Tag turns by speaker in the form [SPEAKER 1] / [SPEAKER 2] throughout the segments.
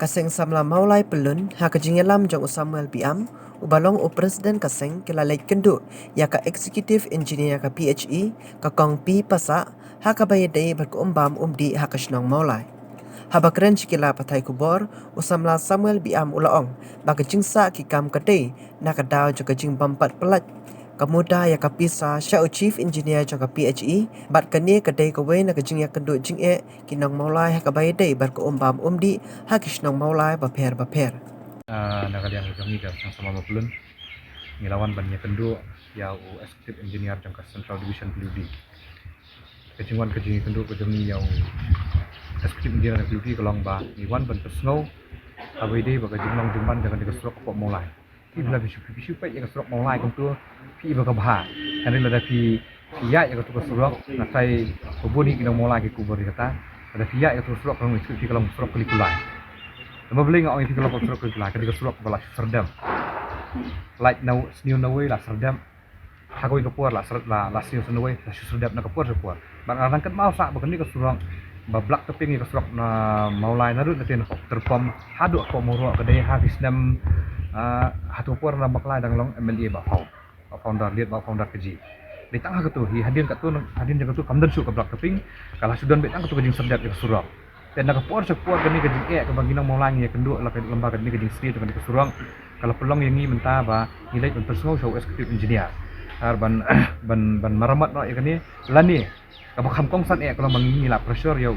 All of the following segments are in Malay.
[SPEAKER 1] Kaseng samla maulai pelun ha kejingelam jong Samuel Biam ubalong o presiden kaseng kila lait kendu ya ka executive engineer ka PHE ka kong pi pasa ha ka bayadai berku umbam umdi ha kasnong maulai. Habakren cikila patai kubor usamla Samuel Biam ulaong bagi jingsa ki kam kadai nak daw juga jing bampat pelat kemudah ya kapisa syau chief engineer jaka PHE bat kani kadai kawe nak jing ya kendu jing kinong maulai ha ka bayadai berku umbam umdi ha kisnong maulai baper
[SPEAKER 2] Nakaliang kami ka sama mapulun ngilawan bannya kendu ya executive engineer jangka central division PUD kejingan kendu kejemi yang executive engineer PUD kalong ba iwan ban pesngau abide ba kejinglong jumban jangan dikasrok kok mulai ki bila bisu pai yang kasrok mulai kentu pi ba kabha kan la pi ya yang kasrok na sai kubuni kinong mulai ki kubur kata ada pia yang kasrok kalong itu ki kalong kasrok kulikulai Mabling orang itu kalau kasrok kulikulai ketika kasrok bala serdam like now sniu nawe la serdam hagoi kapur la sniu nawe la serdam na kapur kapur bang arangkat mau sak bakani kasrok bablak teping kasrok na maulai narut natin terpom hadu ko moro kedai habis nam hatu pur na maklai dang long MLA ba founder lihat ba founder keji di tangah ketu hadin jaga tu kamdan su kablak teping kala sudan betang ketu kejing serdam kasrok dan nak puar sepuar kini kejing ke baginang maulang ya kendu la lembaga kini kejing sri dengan kesurang kalau pelong yang ni mentah ba nilai personal show executive engineer ban maramat no ya kini lani kabakam kongsan kalau mangingi la pressure ya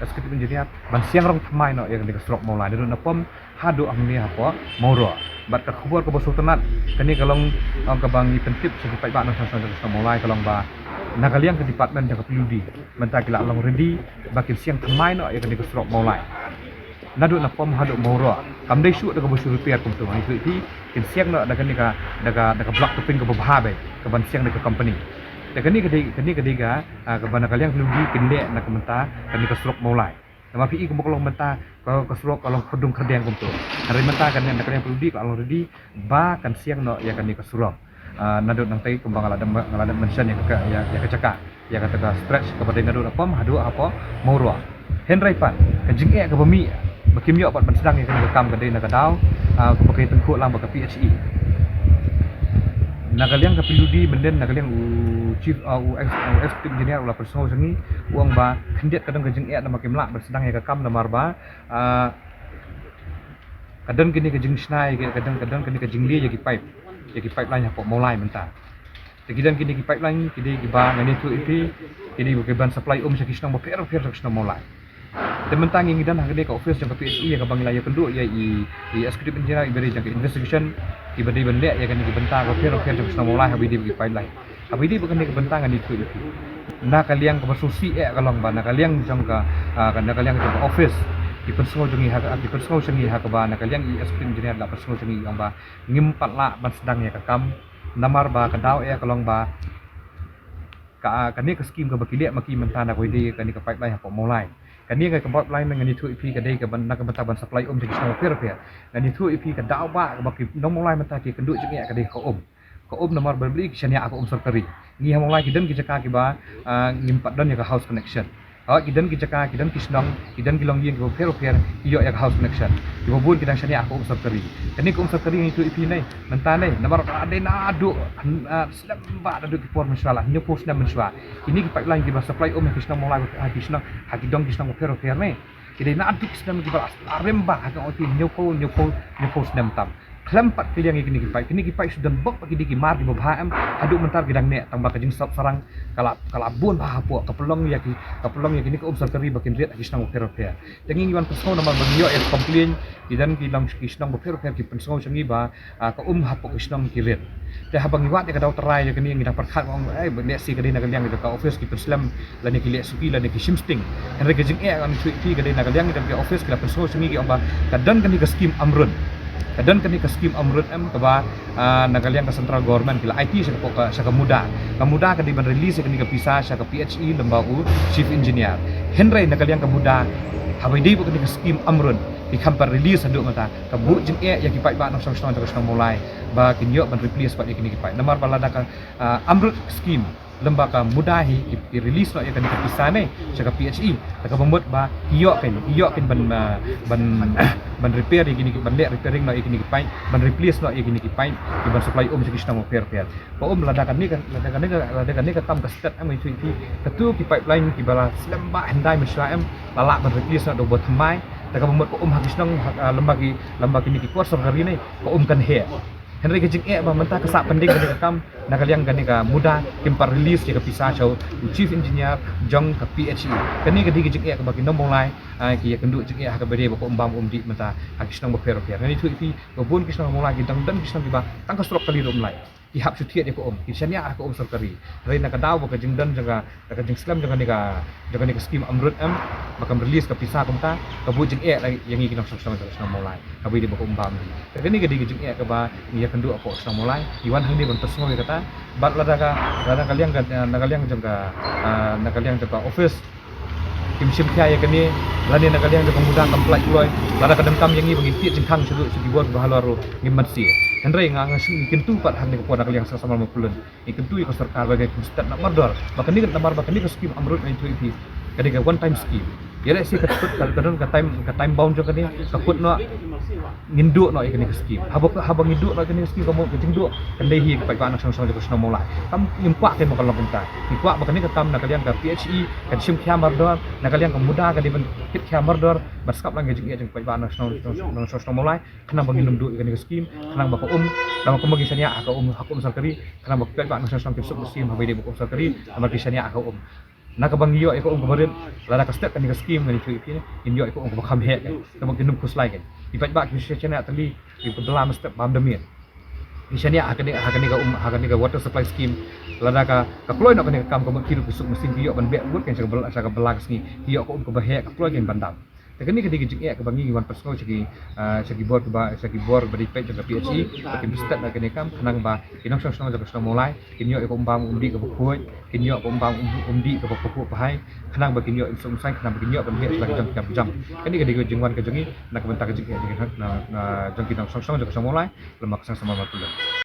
[SPEAKER 2] executive engineer ban siang rong thamai no ya kini kesurok maulang dan napom hadu angni apa mauro bat ka khubur ka bosultanat kini kalong kabangi pentip segi pai ba no sama maulai kalong ba nakaliang ke department yang PUD mentah kila long ready bakin siang thamai no ya kini kesurok maulai nadu na pom hadu mauro kamdai su daga bosu repair kumtu ni ti kin siang no daga ni ka block toping ke bababe ke ban siang daga company daga ni kediga ke ban nakaliang PUD kin le nak mentah kini kesurok maulai nama PI kumuk long mentah kalau kesurok kalau kedung kerdeng kumtu hari mentah kan nakaliang PUD kalau ready ba kan siang no ya kini kesurok nadut nang tai kumbang ngaladan mention yang kecaka ya kata stretch kepada nadut apam hadu apa mauro henry pan kejing ke bumi bakim yo pat sedang yang rekam kedai nak daw ke pakai tengkuk lang ke PHE nakaliang ke PUD menden nakaliang chief executive engineer ulah personal sangi uang ba kendet kadang kejing nama kimlak bersedang yang rekam namar ba kadang kini kejing snai kadang kini kejing li jadi pipeline apa mulai mentah. Kemudian kini pipeline kini ba ngani tu itu kini bukan supply sa kisnang baper sa kisnang mulai. Dan mentang yang dan hagde ka office jang PHE yang kabang laya kendu ya i executive engineer ibari jang investigation ibadi bende ya kani bentang baper sa kisnang mulai habidi pipeline. Habidi bukan ni kebentangan itu. Na kaliang ka bersusi kalong ba na kaliang jang ka kaliang jang office di personal jengi hak ba na kaliang executive engineer la personal jengi ang ba ngimpat la ban sedang ya kakam namar ba kadaw kalong ba kani ka scheme ka bakile maki mentana ko ide kani ka pipeline hapo mulai kani ka pipeline ngani tu ip kadai ka ban nak ban supply jadi sama fair ngani tu ip ka daw ba maki no mulai menta ki kendu jengi kadai ka namar berbeli kisahnya aku serkari ni mulai kidan ki jaka ki ba ngimpat dan ya ka house connection kidan kijaka kidan kisnong kidan kilong yin ko pero iyo ya house connection ibubun kidan syani aku serkari kani ko serkari itu ipinai mentanai namar ade na adu selam ba adu por masalah nyo post na menswa ini pipeline ki ba supply kisnong mulai kisnong hakidong kisnong pero ne kidai na adu kisnong ki ba remba hakang oti nyo post na mentam kelempat kiliang kini kipai sudah bok bagi di kimar di bawah aduk mentar gidang ne tambah kajing sarang kalabun hapo kapelong ya kini ke observatory bakin lihat kisnang oper dengan iwan pesau nama beliau komplain kidan kilang kisnang oper ki pesau sangi ba ka hapo kisnang kiret dah habang iwat ya kadau terai ya kini ngidang perkat ong benda si kadai nakaliang ka office ki perslam lani ki suki lani ki shimsting henry kajing kan suki kadai nakaliang ngidang ki office kila pesau sangi ki amba kadan kani ke scheme amrun dan kini ke scheme amrut keba nakaliang ke central government kila IT sa kemuda kan di ban release kini ke pisah sa ke PHE lembaga chief engineer henry nakaliang kemuda habidi bu kini ke scheme amrut di kampar release aduk mata ke bu jeng ya kipai ba nang song mulai ba kinyo ban replace ba kini kipai namar balada ka amrut scheme lembaga mudah ki release no ya kan kisah ni cakap PHE tak membuat ba hiok kan ban repair gini ban lek repairing no gini pipe ban replace no gini pipe ban supply segi stang repair pa ladakan ni ketam ke start am itu ketu ki pipeline ki bala selamba handai mesra am lalak ban replace no do bot mai tak membuat habis nang lembaga ni ki kuasa hari ni kan he Henry kejing ba mentah kesak penting gani kam nakaliang gani ka mudah timpar release ke pisah chau chief engineer jong ka PHE kani kedi kejing ka bagi nombong lai ki ya kendu jing ka beri ba ko umbam umdi mentah hakis nang ba fer ngani tu ipi babun kisnang mulai gidang dan kisnang ba tang ka strok kali rom lai ihap sutiat ya ko kisania ka sarkari rai nak daw ba kejing dan jaga kejing slam jaga ni ka scheme amrut am bakam release ka pisah kumta ka bu jing yang ngi kinang sama sama mulai ka beri ba ko umbam kani kedi kejing ka ba ya kendu apa sudah mulai iwan hang ni ban personal kata bat kalian jaga office tim sim kaya kini lani kalian jaga mudah comply uloi lada kadang kam yang ni bangin jengkang segi buat bahalaro ngimmat si Henry ngasih kentu pat hang ni ko kalian sama mapulun kentu ko sarkar bagai kustat nak mardor bahkan ni tamar bahkan ni ko scheme amrut itu kadang one time scheme ya si kadang ka time bound jo kani takut no nginduk no ikani scheme habang nginduk no ikani scheme kamu kejingduk kendai hi ka pa anak sang-sang ko mulai kam impak ke makalong kunta impak bakani katam na kalian ka PHE kan sim khamar dor na kalian ka muda ka diban kit khamar dor baskap lang gejing jeng pa anak sang mulai kana bang nginduk ikani scheme kana bako nama ko magisanya aka hakum sarkari kana bako pa anak sang kisuk scheme habai de bako sarkari nama kisanya aka nakabang iyo iko kemarin lada ka step kan ni scheme ni tu ini inyo iko bakam he kan namang kinum kuslai kan ipat ba kisanya tali di dalam step bam demir kisanya akan ni ka water supply scheme lada ka kloy nak kan kam kam kiru besuk mesin iyo ban bek but kan sa belag ni iyo ko bahe ka kloy kan bandam Tekani ketika jeng ke bangi wan personal segi board beri page jaga PHE bakin start na kene kam kanang ba kinong song jaga mulai kinyo ko umbang umdi ke bukoi kinyo ko umbang umdi ke bukoi pahai kanang ba kinyo insum sai kanang kinyo ban he lagi jam kani ketika jeng wan ke jengi nak bentak jeng na jeng kinong song jaga mulai lemak sang sama matulan